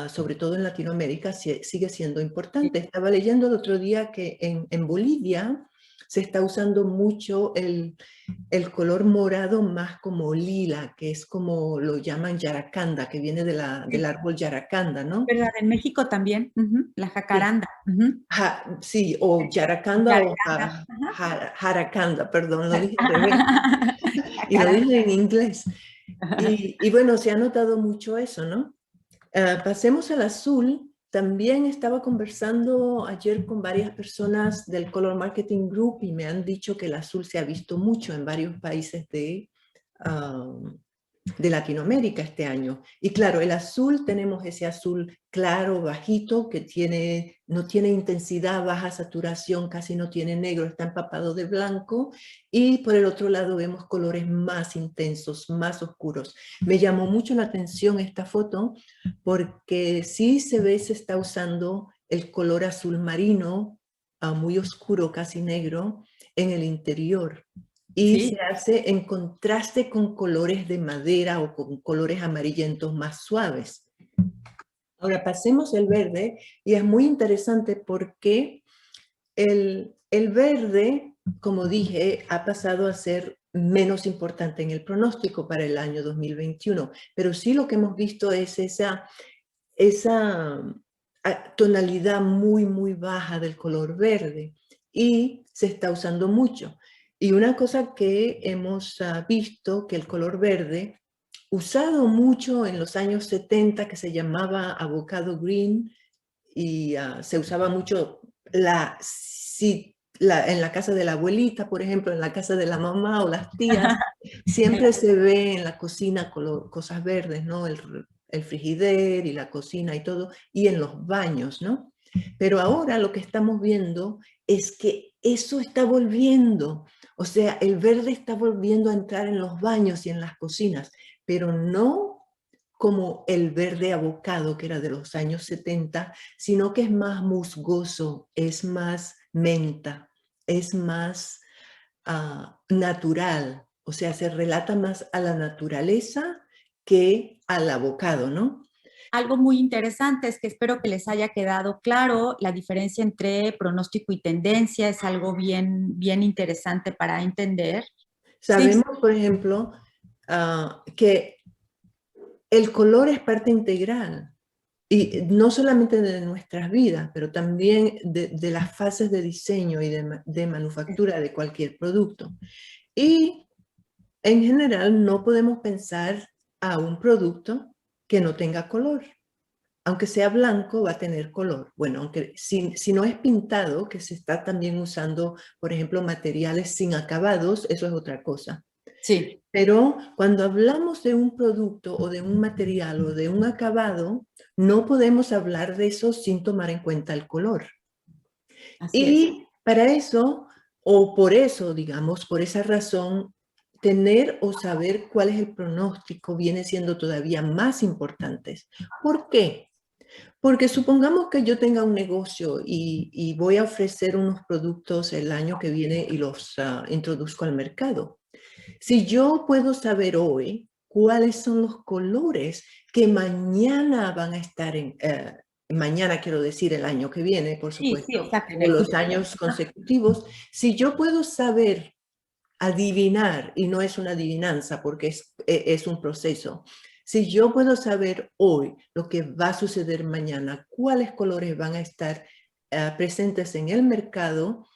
Speaker 1: sobre todo en Latinoamérica, sigue siendo importante. Estaba leyendo el otro día que en Bolivia se está usando mucho el color morado más como lila, que es como lo llaman yaracanda, que viene del árbol yaracanda, ¿no?
Speaker 2: ¿Verdad? En México también, la jacaranda.
Speaker 1: Sí, o yaracanda o jaracanda, perdón, lo dije al revés. Y lo dije en inglés. Y bueno, se ha notado mucho eso, ¿no? Pasemos al azul. También estaba conversando ayer con varias personas del Color Marketing Group y me han dicho que el azul se ha visto mucho en varios países de Latinoamérica este año. Y claro, el azul, tenemos ese azul claro, bajito, que no tiene intensidad, baja saturación, casi no tiene negro, está empapado de blanco. Y por el otro lado vemos colores más intensos, más oscuros. Me llamó mucho la atención esta foto porque sí se está usando el color azul marino, muy oscuro, casi negro, en el interior. Y se hace en contraste con colores de madera o con colores amarillentos más suaves. Ahora pasemos el verde, y es muy interesante porque el verde, como dije, ha pasado a ser menos importante en el pronóstico para el año 2021, pero sí lo que hemos visto es esa tonalidad muy, muy baja del color verde, y se está usando mucho. Y una cosa que hemos visto, que el color verde, usado mucho en los años 70, que se llamaba avocado green, y se usaba mucho en la casa de la abuelita, por ejemplo, en la casa de la mamá o las tías, siempre se ve en la cocina cosas verdes, ¿no? El frigider y la cocina y todo, y en los baños, ¿no? Pero ahora lo que estamos viendo es que eso está volviendo. O sea, el verde está volviendo a entrar en los baños y en las cocinas, pero no como el verde avocado que era de los años 70, sino que es más musgoso, es más menta, es más natural. O sea, se relata más a la naturaleza que al avocado, ¿no?
Speaker 2: Algo muy interesante es que espero que les haya quedado claro la diferencia entre pronóstico y tendencia. Es algo bien, bien interesante para entender.
Speaker 1: Sabemos, por ejemplo, que el color es parte integral, y no solamente de nuestras vidas, pero también de las fases de diseño y de manufactura de cualquier producto. Y en general no podemos pensar a un producto que no tenga color. Aunque sea blanco, va a tener color. Bueno, aunque si no es pintado, que se está también usando, por ejemplo, materiales sin acabados, eso es otra cosa.
Speaker 2: Sí.
Speaker 1: Pero cuando hablamos de un producto o de un material o de un acabado, no podemos hablar de eso sin tomar en cuenta el color.
Speaker 2: Así es.
Speaker 1: Para eso o por eso, digamos, por esa razón, tener o saber cuál es el pronóstico viene siendo todavía más importante. ¿Por qué? Porque supongamos que yo tenga un negocio y voy a ofrecer unos productos el año que viene y los introduzco al mercado. Si yo puedo saber hoy cuáles son los colores que mañana van a estar mañana quiero decir el año que viene, por
Speaker 2: Sí, sí,
Speaker 1: supuesto,
Speaker 2: exacto. En
Speaker 1: o
Speaker 2: el
Speaker 1: los
Speaker 2: futuro.
Speaker 1: años consecutivos, si yo puedo saber adivinar, y no es una adivinanza porque es un proceso, si yo puedo saber hoy lo que va a suceder mañana, cuáles colores van a estar presentes en el mercado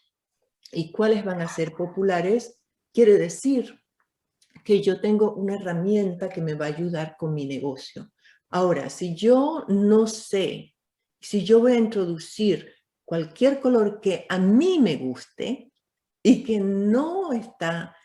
Speaker 1: y cuáles van a ser populares, quiere decir que yo tengo una herramienta que me va a ayudar con mi negocio. Ahora, si yo no sé, si yo voy a introducir cualquier color que a mí me guste y que no está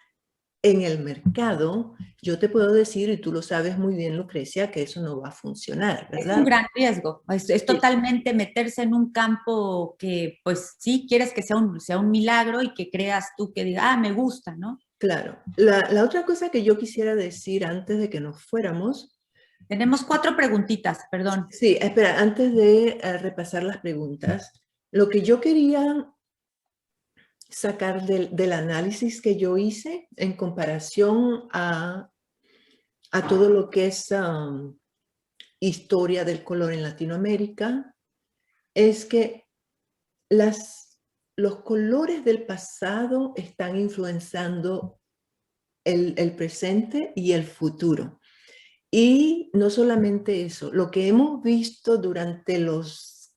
Speaker 1: en el mercado, yo te puedo decir, y tú lo sabes muy bien, Lucrecia, que eso no va a funcionar,
Speaker 2: Es un
Speaker 1: ¿verdad?
Speaker 2: gran riesgo, es
Speaker 1: Sí.
Speaker 2: totalmente meterse en un campo que pues sí quieres que sea un milagro y que creas tú que diga, ah, me gusta, ¿no?
Speaker 1: Claro. La otra cosa que yo quisiera decir antes de que nos fuéramos,
Speaker 2: Tenemos 4 preguntitas, perdón.
Speaker 1: sí, espera, antes de repasar las preguntas, lo que yo quería sacar del análisis que yo hice en comparación a todo lo que es historia del color en Latinoamérica, es que los colores del pasado están influenciando el presente y el futuro. Y no solamente eso, lo que hemos visto durante los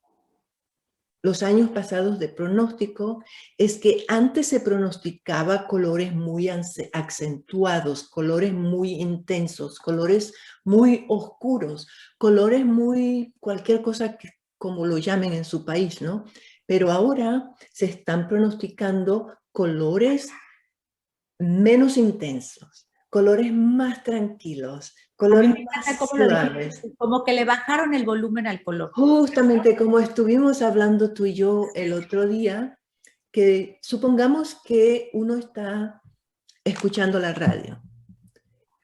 Speaker 1: años pasados de pronóstico es que antes se pronosticaba colores muy acentuados, colores muy intensos, colores muy oscuros, colores muy cualquier cosa que, como lo llamen en su país, ¿no? Pero ahora se están pronosticando colores menos intensos, colores más tranquilos,
Speaker 2: A mí
Speaker 1: colores
Speaker 2: me encanta
Speaker 1: más
Speaker 2: cómo lo dijiste,
Speaker 1: suaves.
Speaker 2: como que le bajaron el volumen al color.
Speaker 1: Justamente como estuvimos hablando tú y yo el otro día, que supongamos que uno está escuchando la radio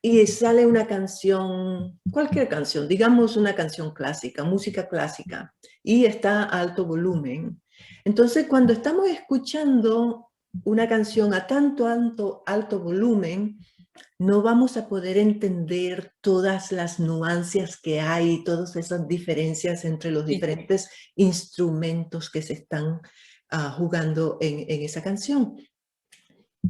Speaker 1: y sale una canción, cualquier canción, digamos una canción clásica, música clásica, y está a alto volumen. Entonces, cuando estamos escuchando una canción a tanto alto volumen, no vamos a poder entender todas las nuances que hay, todas esas diferencias entre los
Speaker 2: Sí.
Speaker 1: diferentes instrumentos que se están jugando en esa canción.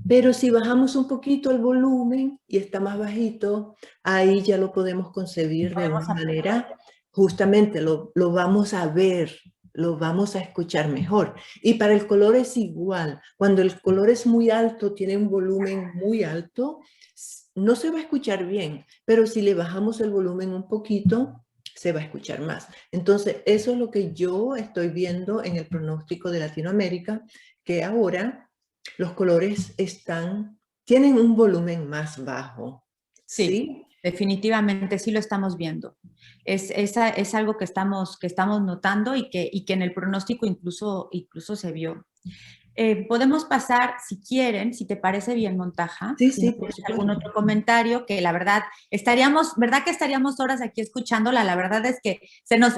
Speaker 1: Pero si bajamos un poquito el volumen y está más bajito, ahí ya lo podemos concebir de una manera, justamente lo vamos a ver, lo vamos a escuchar mejor. Y para el color es igual. Cuando el color es muy alto, tiene un volumen muy alto, no se va a escuchar bien, pero si le bajamos el volumen un poquito, se va a escuchar más. Entonces, eso es lo que yo estoy viendo en el pronóstico de Latinoamérica, que ahora los colores tienen un volumen más bajo.
Speaker 2: Sí,
Speaker 1: ¿Sí?
Speaker 2: definitivamente sí lo estamos viendo. Es algo que estamos notando y que en el pronóstico incluso se vio. Podemos pasar, si quieren, si te parece bien, Montaja,
Speaker 1: Sí,
Speaker 2: si no
Speaker 1: sí, por
Speaker 2: tienes algún
Speaker 1: supuesto.
Speaker 2: otro comentario, que la verdad ¿verdad que estaríamos horas aquí escuchándola? La verdad es que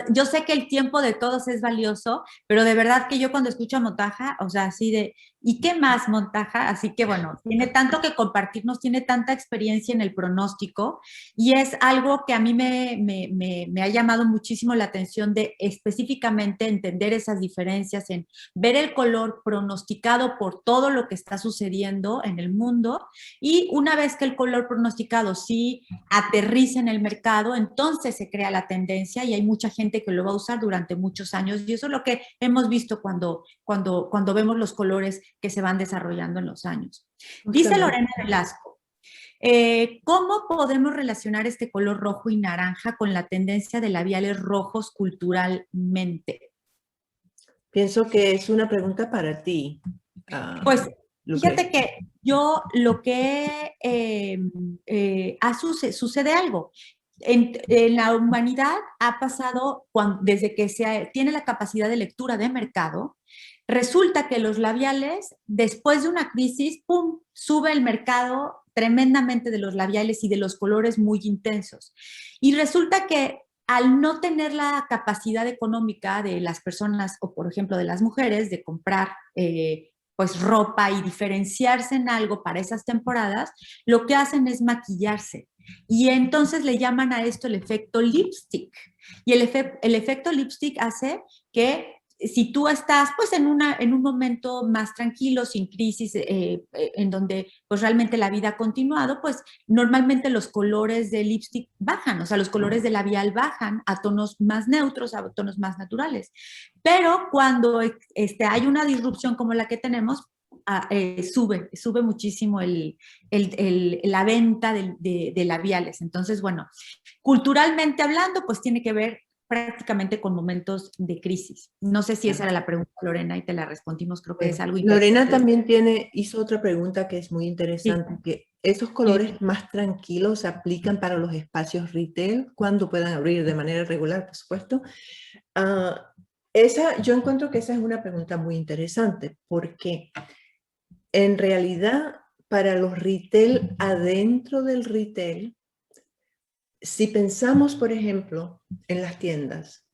Speaker 2: yo sé que el tiempo de todos es valioso, pero de verdad que yo cuando escucho a Montaja, o sea, así de, ¿y qué más, Montaja? Así que bueno, tiene tanto que compartirnos, tiene tanta experiencia en el pronóstico y es algo que a mí me ha llamado muchísimo la atención de específicamente entender esas diferencias en ver el color pronosticado por todo lo que está sucediendo en el mundo y una vez que el color pronosticado sí aterriza en el mercado, entonces se crea la tendencia y hay mucha gente que lo va a usar durante muchos años y eso es lo que hemos visto cuando vemos los colores que se van desarrollando en los años. Dice
Speaker 1: Justamente.
Speaker 2: Lorena Velasco, ¿cómo podemos relacionar este color rojo y naranja con la tendencia de labiales rojos culturalmente?
Speaker 1: Pienso que es una pregunta para ti,
Speaker 2: Pues
Speaker 1: Lucrecia.
Speaker 2: fíjate que yo lo que sucede algo. En la humanidad ha pasado desde que se tiene la capacidad de lectura de mercado, resulta que los labiales, después de una crisis, ¡pum!, sube el mercado tremendamente de los labiales y de los colores muy intensos. Y resulta que al no tener la capacidad económica de las personas, o por ejemplo de las mujeres, de comprar pues ropa y diferenciarse en algo para esas temporadas, lo que hacen es maquillarse. Y entonces le llaman a esto el efecto lipstick. Y el efecto lipstick hace que si tú estás pues en un momento más tranquilo, sin crisis, en donde pues realmente la vida ha continuado, pues normalmente los colores de lipstick bajan, o sea, los colores de labial bajan a tonos más neutros, a tonos más naturales. Pero cuando hay una disrupción como la que tenemos, sube muchísimo la venta de labiales. Entonces, bueno, culturalmente hablando, pues tiene que ver prácticamente con momentos de crisis. No sé si esa era la pregunta, Lorena, y te la respondimos, creo que es algo interesante.
Speaker 1: Lorena también hizo otra pregunta que es muy interesante, sí, que esos colores más tranquilos se aplican para los espacios retail cuando puedan abrir de manera regular, por supuesto. Yo encuentro que esa es una pregunta muy interesante, porque en realidad para los retail, adentro del retail, si pensamos, por ejemplo, en las tiendas,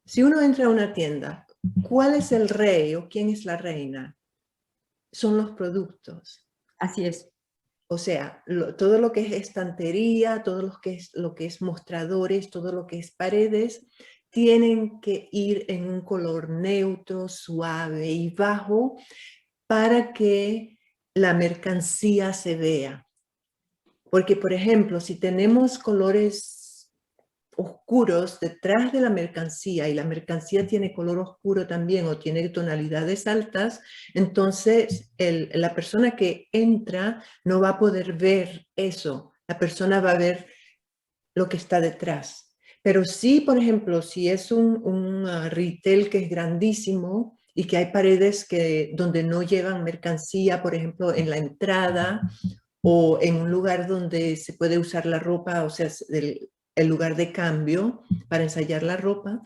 Speaker 1: si uno entra a una tienda, ¿cuál es el rey o quién es la reina? Son los productos.
Speaker 2: Así es.
Speaker 1: O sea, todo lo que es estantería, todo lo que es mostradores, todo lo que es paredes, tienen que ir en un color neutro, suave y bajo para que la mercancía se vea. Porque, por ejemplo, si tenemos colores oscuros detrás de la mercancía y la mercancía tiene color oscuro también o tiene tonalidades altas, entonces la persona que entra no va a poder ver eso. La persona va a ver lo que está detrás. Pero sí, por ejemplo, si es un retail que es grandísimo y que hay paredes donde no llevan mercancía, por ejemplo, en la entrada, o en un lugar donde se puede usar la ropa, o sea, el lugar de cambio para ensayar la ropa,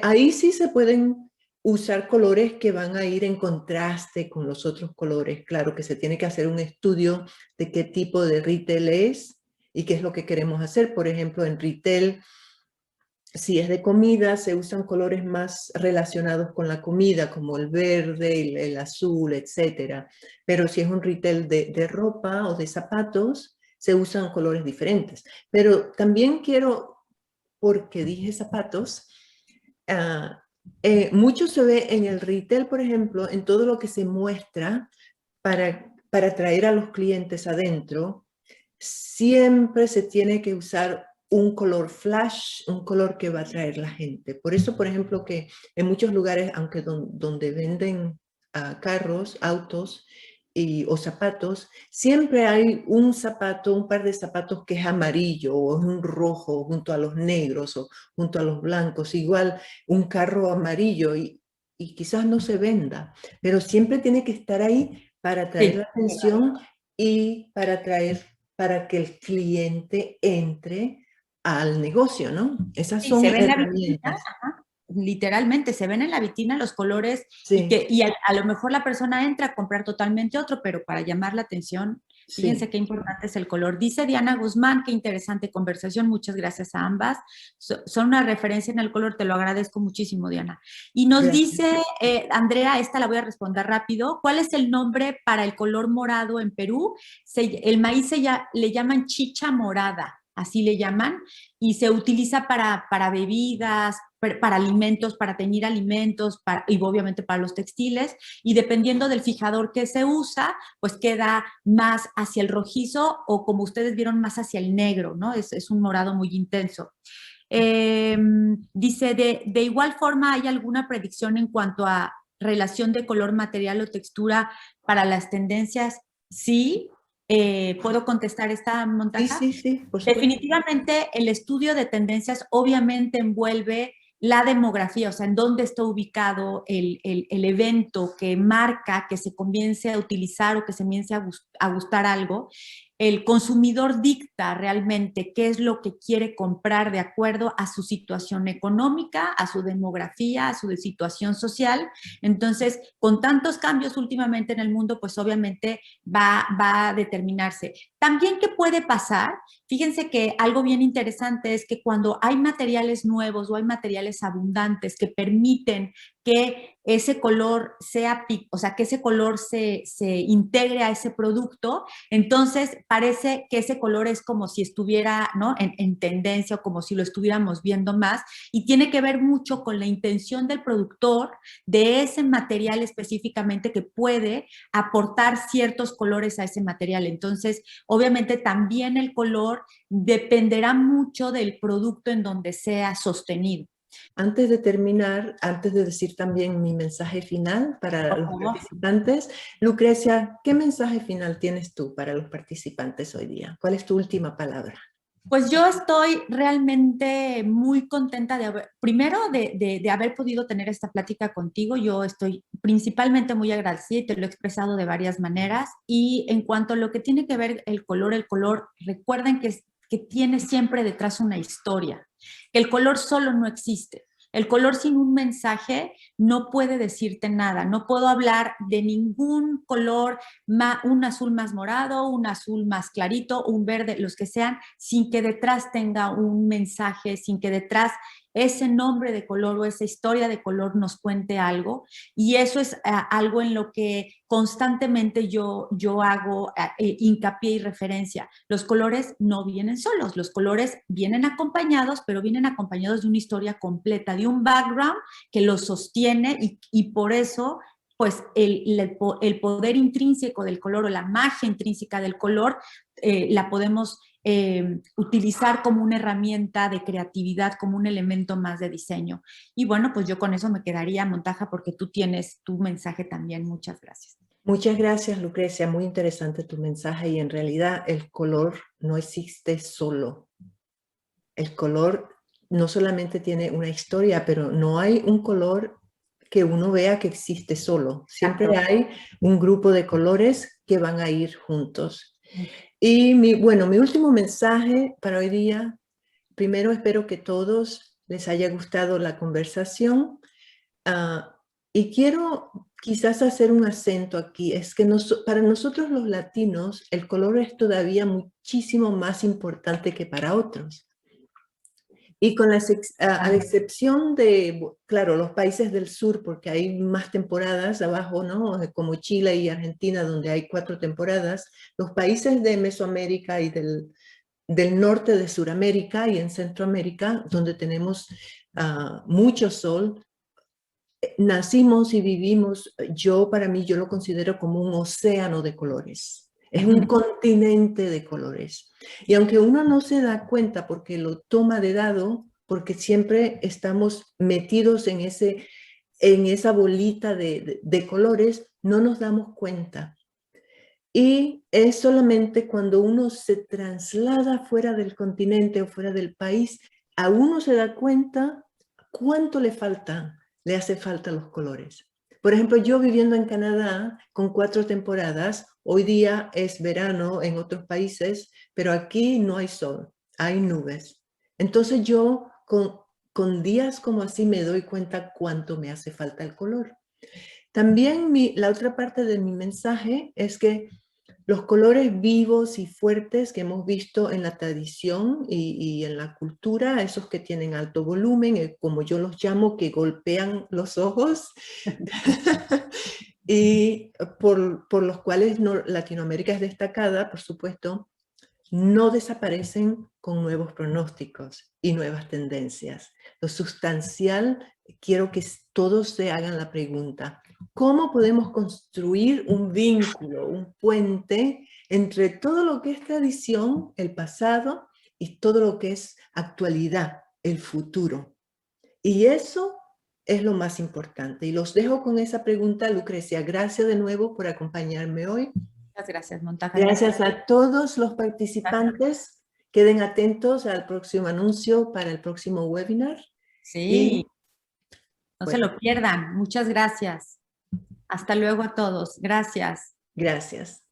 Speaker 1: ahí sí se pueden usar colores que van a ir en contraste con los otros colores. Claro que se tiene que hacer un estudio de qué tipo de retail es y qué es lo que queremos hacer. Por ejemplo, en retail, si es de comida, se usan colores más relacionados con la comida, como el verde, el azul, etc. Pero si es un retail de ropa o de zapatos, se usan colores diferentes. Pero también quiero, porque dije zapatos, mucho se ve en el retail, por ejemplo, en todo lo que se muestra para atraer a los clientes adentro. Siempre se tiene que usar un color flash, un color que va a atraer la gente. Por eso, por ejemplo, que en muchos lugares, aunque donde venden carros, autos o zapatos, siempre hay un par de zapatos que es amarillo o es un rojo junto a los negros o junto a los blancos. Igual un carro amarillo y quizás no se venda, pero siempre tiene que estar ahí para atraer la atención y para que el cliente entre al negocio, ¿no? Esas son herramientas.
Speaker 2: Literalmente, se ven en la vitrina los colores, sí, y a lo mejor la persona entra a comprar totalmente otro, pero para llamar la atención, fíjense qué importante es el color. Dice Diana Guzmán, qué interesante conversación, muchas gracias a ambas. Son una referencia en el color, te lo agradezco muchísimo, Diana. Y nos dice, Andrea, esta la voy a responder rápido, ¿cuál es el nombre para el color morado en Perú? El maíz le llaman chicha morada, así le llaman, y se utiliza para bebidas, para alimentos, para teñir alimentos, y obviamente para los textiles, y dependiendo del fijador que se usa, pues queda más hacia el rojizo o, como ustedes vieron, más hacia el negro, ¿no? Es un morado muy intenso. Dice, de igual forma, ¿hay alguna predicción en cuanto a relación de color, material o textura para las tendencias? Sí. ¿Puedo contestar esta, Montaja?
Speaker 1: Sí, por supuesto.
Speaker 2: Definitivamente el estudio de tendencias obviamente envuelve la demografía, o sea, en dónde está ubicado el evento que marca que se comience a utilizar o que se comience a gustar algo. el consumidor dicta realmente qué es lo que quiere comprar de acuerdo a su situación económica, a su demografía, a su situación social. Entonces, con tantos cambios últimamente en el mundo, pues obviamente va a determinarse. También, ¿qué puede pasar? Fíjense que algo bien interesante es que cuando hay materiales nuevos o hay materiales abundantes que permiten que ese color sea, o sea, que ese color se integre a ese producto, entonces parece que ese color es como si estuviera, ¿no?, en tendencia, o como si lo estuviéramos viendo más, y tiene que ver mucho con la intención del productor de ese material específicamente que puede aportar ciertos colores a ese material. Entonces, obviamente también el color dependerá mucho del producto en donde sea sostenido.
Speaker 1: Antes de terminar, antes de decir también mi mensaje final para los participantes, Lucrecia, ¿qué mensaje final tienes tú para los participantes hoy día? ¿Cuál es tu última palabra?
Speaker 2: Pues yo estoy realmente muy contenta primero de haber podido tener esta plática contigo. Yo estoy principalmente muy agradecida y te lo he expresado de varias maneras. Y en cuanto a lo que tiene que ver el color, recuerden que tiene siempre detrás una historia. El color solo no existe. El color sin un mensaje no puede decirte nada. No puedo hablar de ningún color, un azul más morado, un azul más clarito, un verde, los que sean, sin que detrás tenga un mensaje, sin que detrás ese nombre de color o esa historia de color nos cuente algo. Y eso es algo en lo que constantemente yo hago hincapié y referencia. Los colores no vienen solos, los colores vienen acompañados, pero vienen acompañados de una historia completa, de un background que los sostiene, y por eso pues el poder intrínseco del color o la magia intrínseca del color la podemos utilizar como una herramienta de creatividad, como un elemento más de diseño. Y bueno, pues yo con eso me quedaría, Montaja, porque tú tienes tu mensaje también. Muchas gracias.
Speaker 1: Muchas gracias, Lucrecia. Muy interesante tu mensaje, y en realidad el color no existe solo. El color no solamente tiene una historia, pero no hay un color que uno vea que existe solo. Siempre hay un grupo de colores que van a ir juntos. Y mi último mensaje para hoy día: primero, espero que todos les haya gustado la conversación. Y quiero quizás hacer un acento aquí. Es que para nosotros los latinos el color es todavía muchísimo más importante que para otros. Y con a excepción de, claro, los países del sur, porque hay más temporadas abajo, ¿no? Como Chile y Argentina, donde hay 4 temporadas. Los países de Mesoamérica y del norte de Sudamérica y en Centroamérica, donde tenemos mucho sol, nacimos y vivimos, para mí, yo lo considero como un océano de colores. Es un continente de colores. Y aunque uno no se da cuenta porque lo toma de dado, porque siempre estamos metidos en esa bolita de colores, no nos damos cuenta. Y es solamente cuando uno se traslada fuera del continente o fuera del país, a uno se da cuenta cuánto le hace falta los colores. Por ejemplo, yo viviendo en Canadá con 4 temporadas, hoy día es verano en otros países, pero aquí no hay sol, hay nubes. Entonces yo con días como así me doy cuenta cuánto me hace falta el color. También la otra parte de mi mensaje es que los colores vivos y fuertes que hemos visto en la tradición y en la cultura, esos que tienen alto volumen, como yo los llamo, que golpean los ojos, y por los cuales Latinoamérica es destacada, por supuesto, no desaparecen con nuevos pronósticos y nuevas tendencias. Lo sustancial, quiero que todos se hagan la pregunta: ¿cómo podemos construir un vínculo, un puente entre todo lo que es tradición, el pasado, y todo lo que es actualidad, el futuro? Y eso es lo más importante. Y los dejo con esa pregunta, Lucrecia. Gracias de nuevo por acompañarme hoy.
Speaker 2: Muchas gracias, Montaja.
Speaker 1: Gracias a todos los participantes. Queden atentos al próximo anuncio para el próximo webinar.
Speaker 2: Sí, no se lo pierdan. Muchas gracias. Hasta luego a todos. Gracias.
Speaker 1: Gracias.